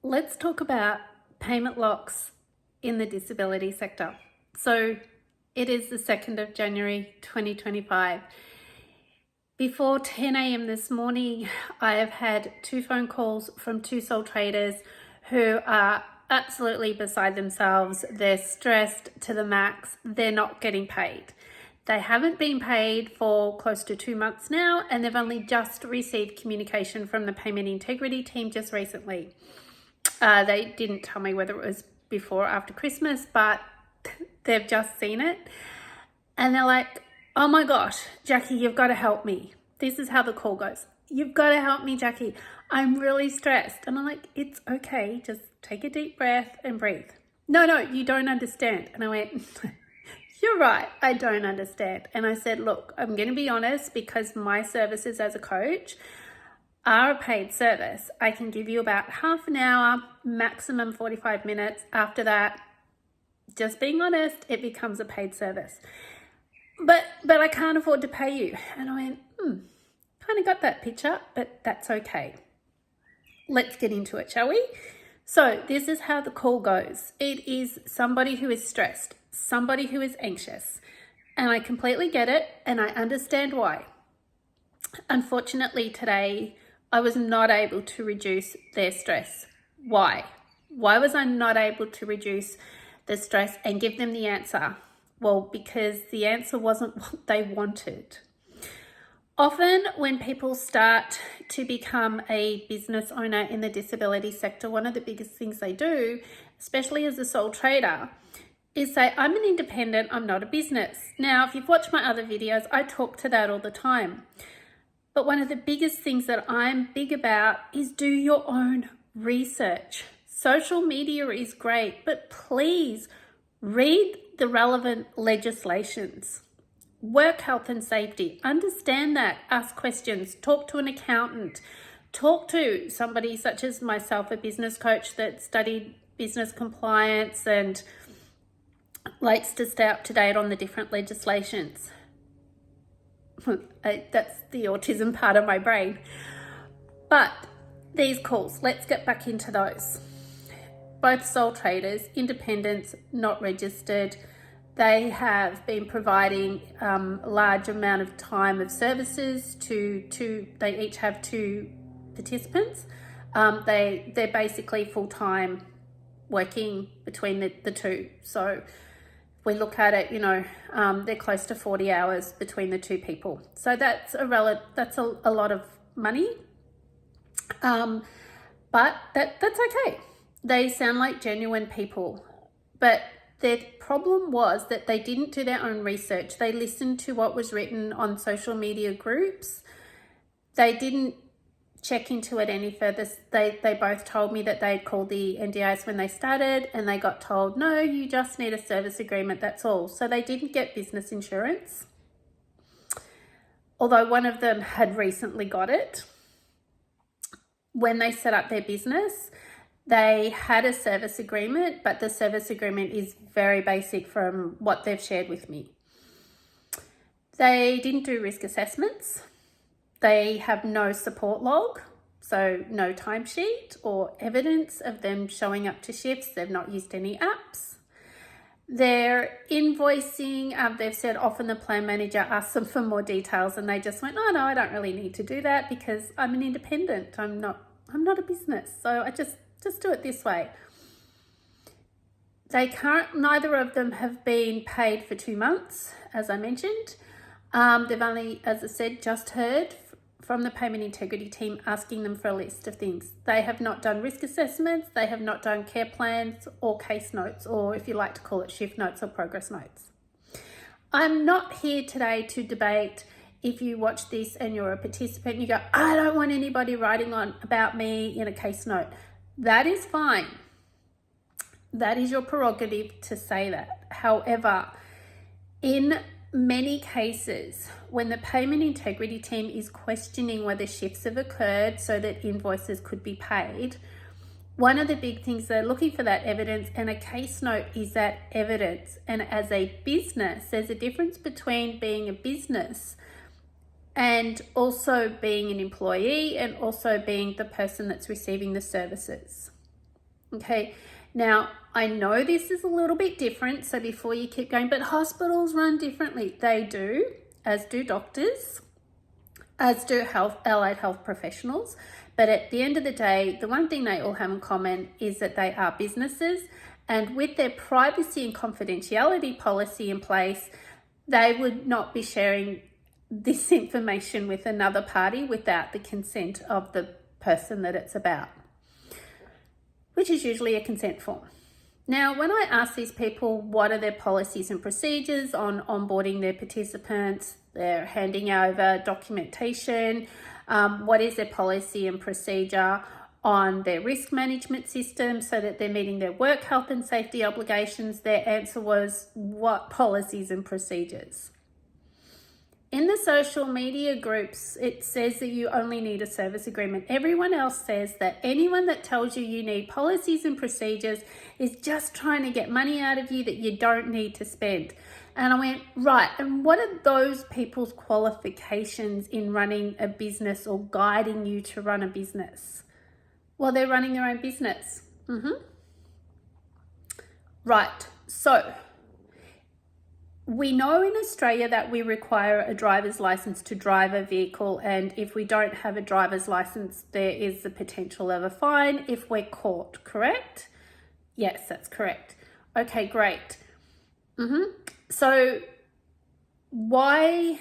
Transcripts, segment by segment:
Let's talk about payment locks in the disability sector. So it is the 2nd of January 2025. Before 10 a.m. this morning, I have had 2 phone calls from 2 sole traders who are absolutely beside themselves. They're stressed to the max. They're not getting paid. They haven't been paid for close to 2 months now, and they've only just received communication from the payment integrity team just recently. They didn't tell me whether it was before or after Christmas, but they've just seen it. And they're like, oh my gosh, Jackie, you've got to help me. This is how the call goes. You've got to help me, Jackie. I'm really stressed. And I'm like, it's okay. Just take a deep breath and breathe. No, you don't understand. And I went, you're right. I don't understand. And I said, look, I'm going to be honest, because my services as a coach are a paid service. I can give you about half an hour, maximum 45 minutes. After that, just being honest, it becomes a paid service. But I can't afford to pay you. And I went, kind of got that picture, but that's okay. Let's get into it, shall we? So this is how the call goes. It is somebody who is stressed, somebody who is anxious, and I completely get it, and I understand why. Unfortunately, today, I was not able to reduce their stress. Why? Why was I not able to reduce the stress and give them the answer? Well, because the answer wasn't what they wanted. Often when people start to become a business owner in the disability sector, one of the biggest things they do, especially as a sole trader, is say, I'm an independent, I'm not a business. Now, if you've watched my other videos, I talk to that all the time. But one of the biggest things that I'm big about is do your own research. Social media is great, but please read the relevant legislations. Work health and safety, understand that, ask questions, talk to an accountant, talk to somebody such as myself, a business coach that studied business compliance and likes to stay up to date on the different legislations. That's the autism part of my brain. But these calls, let's get back into those. Both sole traders, independents, not registered. They have been providing a large amount of time of services they each have 2 participants. They're basically full-time working between the 2. So we look at it, they're close to 40 hours between the 2 people. So that's a lot of money. But that's okay. They sound like genuine people. But their problem was that they didn't do their own research. They listened to what was written on social media groups. They didn't check into it any further. They both told me that they'd called the NDIS when they started, and they got told, no, you just need a service agreement, that's all. So they didn't get business insurance, although one of them had recently got it. When they set up their business, they had a service agreement, but the service agreement is very basic from what they've shared with me. They didn't do risk assessments. They have no support log, so no timesheet or evidence of them showing up to shifts. They've not used any apps. Their invoicing, they've said often the plan manager asks them for more details, and they just went, oh no, I don't really need to do that because I'm an independent. I'm not a business, so I just do it this way. Neither of them have been paid for 2 months, as I mentioned. They've only, as I said, just heard from the payment integrity team asking them for a list of things. They have not done risk assessments. They have not done care plans or case notes, or if you like to call it shift notes or progress notes. I'm not here today to debate if you watch this and you're a participant and you go, I don't want anybody writing on about me in a case note. That is fine. That is your prerogative to say that. However, in many cases, when the payment integrity team is questioning whether shifts have occurred so that invoices could be paid, one of the big things they're looking for that evidence, and a case note is that evidence. And as a business, there's a difference between being a business and also being an employee and also being the person that's receiving the services. Okay, now I know this is a little bit different, so before you keep going, but hospitals run differently. They do, as do doctors, as do allied health professionals. But at the end of the day, the one thing they all have in common is that they are businesses, and with their privacy and confidentiality policy in place, they would not be sharing this information with another party without the consent of the person that it's about, which is usually a consent form. Now, when I ask these people what are their policies and procedures on onboarding their participants, they're handing over documentation, what is their policy and procedure on their risk management system so that they're meeting their work health and safety obligations, their answer was, what policies and procedures? In the social media groups, it says that you only need a service agreement. Everyone else says that anyone that tells you need policies and procedures is just trying to get money out of you that you don't need to spend. And I went, right, and what are those people's qualifications in running a business or guiding you to run a business? Well, they're running their own business. Right, so we know in Australia that we require a driver's license to drive a vehicle, and if we don't have a driver's license, there is the potential of a fine if we're caught, correct? Yes, that's correct. Okay, great. So why,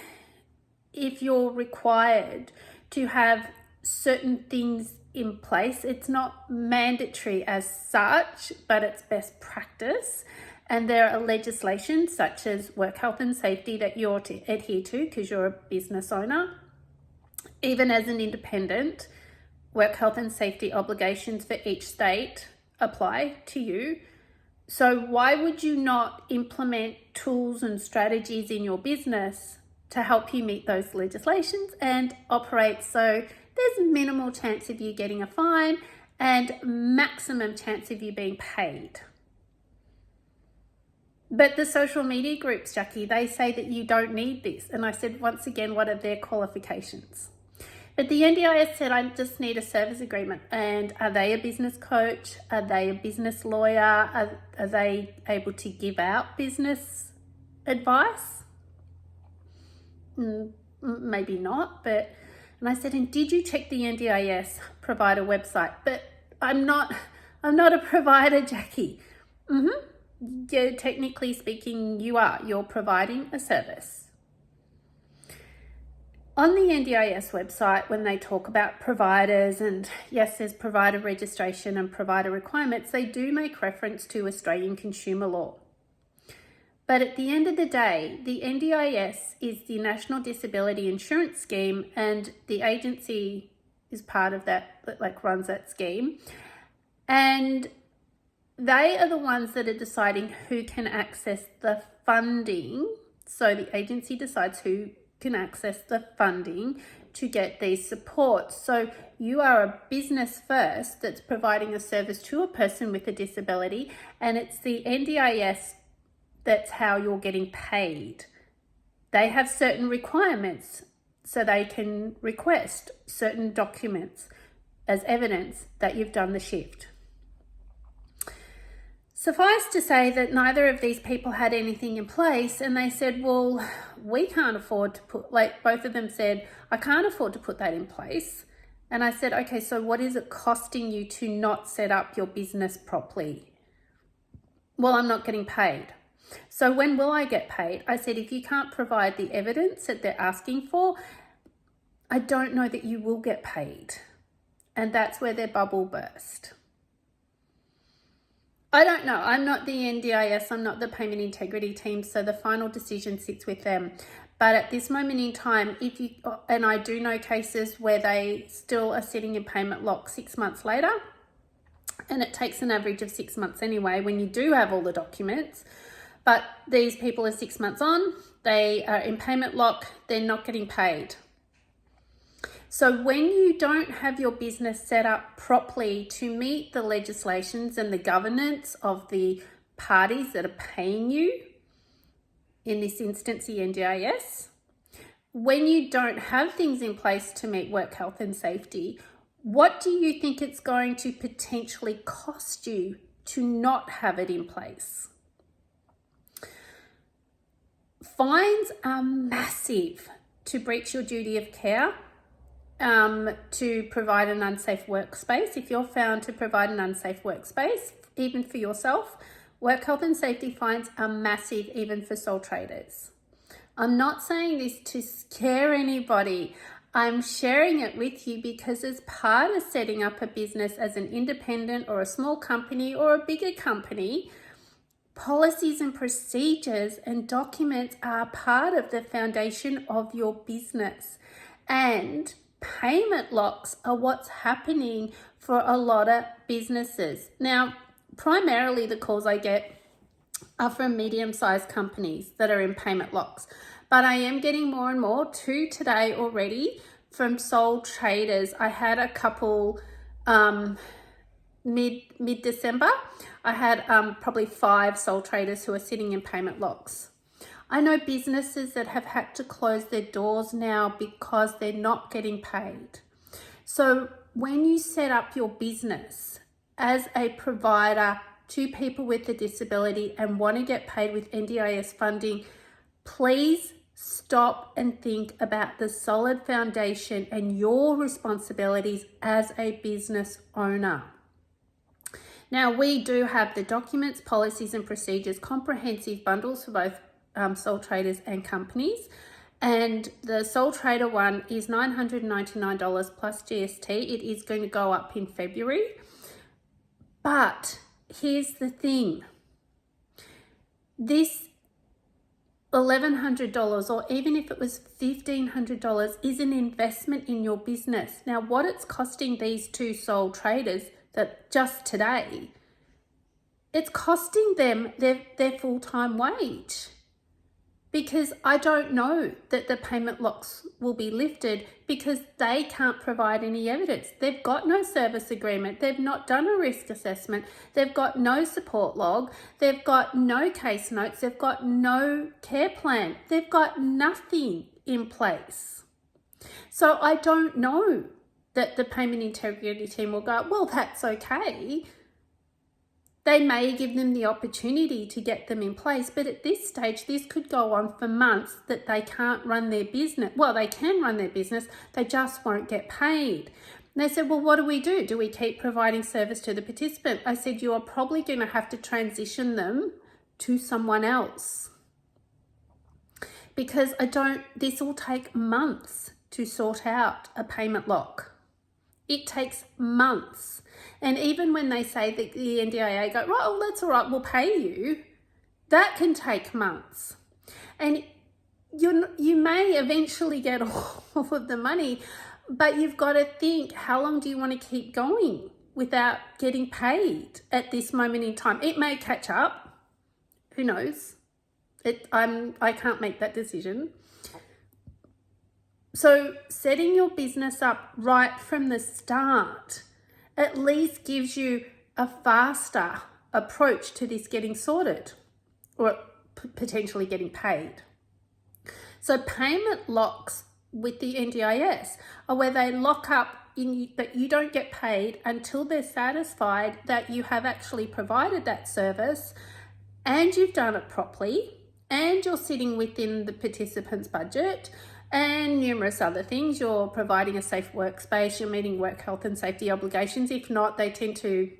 if you're required to have certain things in place, it's not mandatory as such, but it's best practice. And there are legislations such as work health and safety that you're to adhere to because you're a business owner. Even as an independent, work health and safety obligations for each state apply to you. So why would you not implement tools and strategies in your business to help you meet those legislations and operate so there's minimal chance of you getting a fine and maximum chance of you being paid? But the social media groups, Jackie, they say that you don't need this. And I said, once again, what are their qualifications? But the NDIS said, I just need a service agreement. And are they a business coach? Are they a business lawyer? Are they able to give out business advice? Maybe not. And I said, and did you check the NDIS provider website? But I'm not a provider, Jackie. Yeah, technically speaking, you're providing a service. On the NDIS website, when they talk about providers, and yes, there's provider registration and provider requirements, they do make reference to Australian consumer law. But at the end of the day, the NDIS is the National Disability Insurance Scheme, and the agency is part of that, runs that scheme. And they are the ones that are deciding who can access the funding. So the agency decides who can access the funding to get these supports. So you are a business first that's providing a service to a person with a disability, and it's the NDIS that's how you're getting paid. They have certain requirements, so they can request certain documents as evidence that you've done the shift. Suffice to say that neither of these people had anything in place, and they said, well, we can't afford to put, both of them said, I can't afford to put that in place. And I said, okay, so what is it costing you to not set up your business properly? Well, I'm not getting paid. So when will I get paid? I said, if you can't provide the evidence that they're asking for, I don't know that you will get paid. And that's where their bubble burst. I don't know. I'm not the NDIS. I'm not the payment integrity team. So the final decision sits with them. But at this moment in time, and I do know cases where they still are sitting in payment lock 6 months later, and it takes an average of 6 months anyway when you do have all the documents. But these people are 6 months on, they are in payment lock, they're not getting paid. So when you don't have your business set up properly to meet the legislations and the governance of the parties that are paying you, in this instance, the NDIS, when you don't have things in place to meet work health and safety, What do you think it's going to potentially cost you to not have it in place? Fines are massive to breach your duty of care, to provide an unsafe workspace. If you're found to provide an unsafe workspace, even for yourself, work health and safety fines are massive, even for sole traders. I'm not saying this to scare anybody. I'm sharing it with you because as part of setting up a business as an independent or a small company or a bigger company, policies and procedures and documents are part of the foundation of your business. And payment locks are what's happening for a lot of businesses. Now, primarily the calls I get are from medium-sized companies that are in payment locks. But I am getting more and more to today already from sole traders. I had a couple mid-December. I had probably 5 sole traders who are sitting in payment locks. I know businesses that have had to close their doors now because they're not getting paid. So when you set up your business as a provider to people with a disability and want to get paid with NDIS funding, please stop and think about the solid foundation and your responsibilities as a business owner. Now, we do have the documents, policies and procedures, comprehensive bundles for both sole traders and companies. And the sole trader one is $999 plus GST. It is going to go up in February. But here's the thing. This $1,100 or even if it was $1,500 is an investment in your business. Now, what it's costing these 2 sole traders that just today, it's costing them their full-time wage. Because I don't know that the payment locks will be lifted because they can't provide any evidence. They've got no service agreement. They've not done a risk assessment. They've got no support log. They've got no case notes. They've got no care plan. They've got nothing in place. So I don't know that the payment integrity team will go, well, that's okay. They may give them the opportunity to get them in place, but at this stage, this could go on for months that they can't run their business. Well, they can run their business, they just won't get paid. And they said, well, what do we do? Do we keep providing service to the participant? I said, you are probably going to have to transition them to someone else. Because this will take months to sort out a payment lock. It takes months. And even when they say that the NDIA go, right, oh, that's all right, we'll pay you, that can take months. And you may eventually get all of the money, but you've got to think, how long do you want to keep going without getting paid at this moment in time? It may catch up. Who knows? I can't make that decision. So setting your business up right from the start at least gives you a faster approach to this getting sorted or potentially getting paid. So payment locks with the NDIS are where they lock up that you don't get paid until they're satisfied that you have actually provided that service and you've done it properly and you're sitting within the participant's budget and numerous other things. You're providing a safe workspace, you're meeting work health and safety obligations. If not, they tend to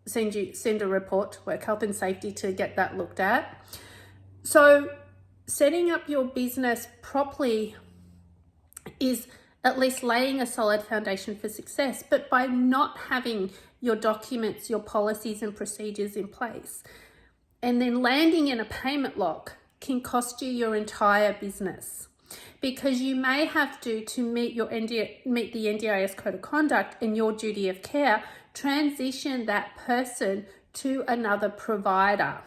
send a report to work health and safety to get that looked at. So setting up your business properly is at least laying a solid foundation for success. But by not having your documents, your policies and procedures in place, and then landing in a payment lock can cost you your entire business. Because you may have to meet the NDIS Code of Conduct and your duty of care, transition that person to another provider.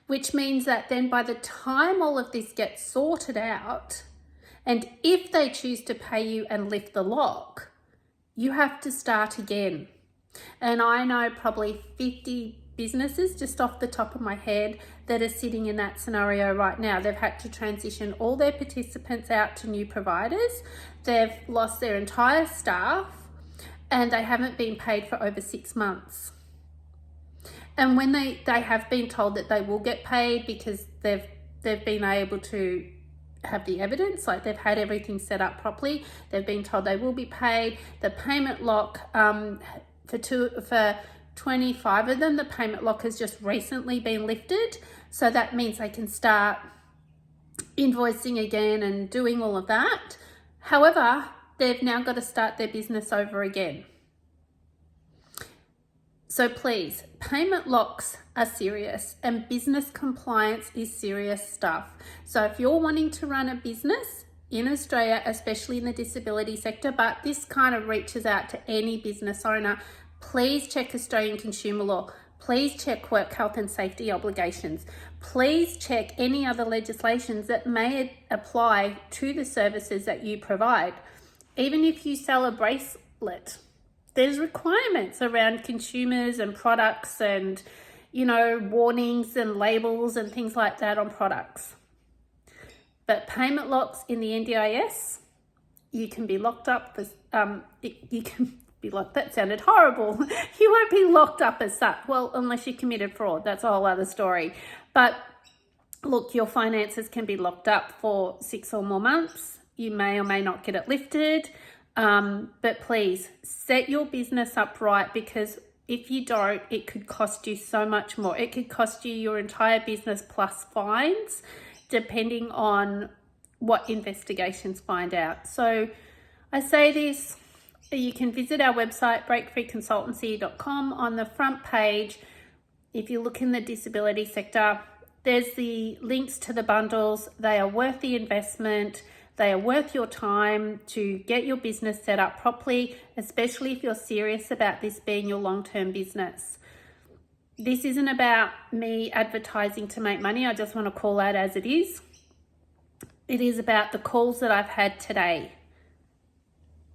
Which means that then by the time all of this gets sorted out, and if they choose to pay you and lift the lock, you have to start again. And I know probably 50 businesses just off the top of my head that are sitting in that scenario right now. They've had to transition all their participants out to new providers. They've lost their entire staff and they haven't been paid for over 6 months. And when they have been told that they will get paid because they've been able to have the evidence, like they've had everything set up properly, they've been told they will be paid. The payment lock for 25 of them, the payment lock has just recently been lifted, so that means they can start invoicing again and doing all of that. However, they've now got to start their business over again. So please, payment locks are serious and business compliance is serious stuff. So if you're wanting to run a business in Australia, especially in the disability sector, but this kind of reaches out to any business owner, please check Australian consumer law. Please check work health and safety obligations. Please check any other legislations that may apply to the services that you provide. Even if you sell a bracelet, there's requirements around consumers and products and, you know, warnings and labels and things like that on products. But payment locks in the NDIS, you can be locked up for, you can be locked, that sounded horrible. You won't be locked up as such. Well, unless you committed fraud, that's a whole other story. But look, your finances can be locked up for 6 or more months. You may or may not get it lifted. But please set your business up right, because if you don't, it could cost you so much more. It could cost you your entire business plus fines, depending on what investigations find out. So I say this, you can visit our website, breakfreeconsultancy.com. On the front page, if you look in the disability sector, there's the links to the bundles. They are worth the investment. They are worth your time to get your business set up properly, especially if you're serious about this being your long-term business. This isn't about me advertising to make money. I just want to call out as it is. It is about the calls that I've had today.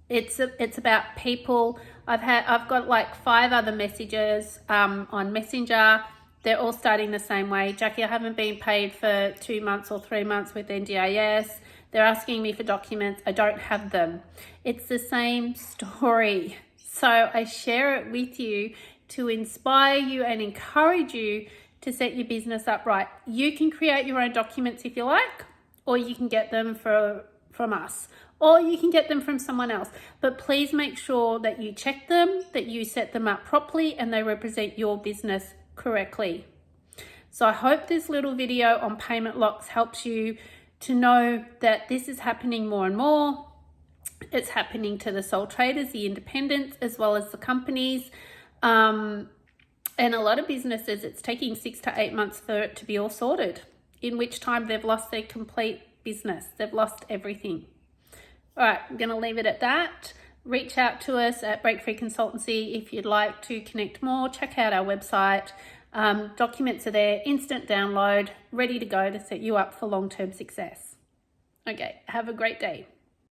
It's about people. I've got like 5 other messages on Messenger. They're all starting the same way. Jackie, I haven't been paid for 2 months or 3 months with NDIS. They're asking me for documents. I don't have them. It's the same story. So I share it with you to inspire you and encourage you to set your business up right. You can create your own documents if you like, or you can get them from us, or you can get them from someone else. But please make sure that you check them, that you set them up properly, and they represent your business correctly. So I hope this little video on payment locks helps you to know that this is happening more and more. It's happening to the sole traders, the independents, as well as the companies. And a lot of businesses, it's taking 6 to 8 months for it to be all sorted, in which time they've lost their complete business. They've lost everything. All right, I'm going to leave it at that. Reach out to us at Break Free Consultancy if you'd like to connect more. Check out our website. Documents are there, instant download, ready to go to set you up for long-term success. Okay, have a great day.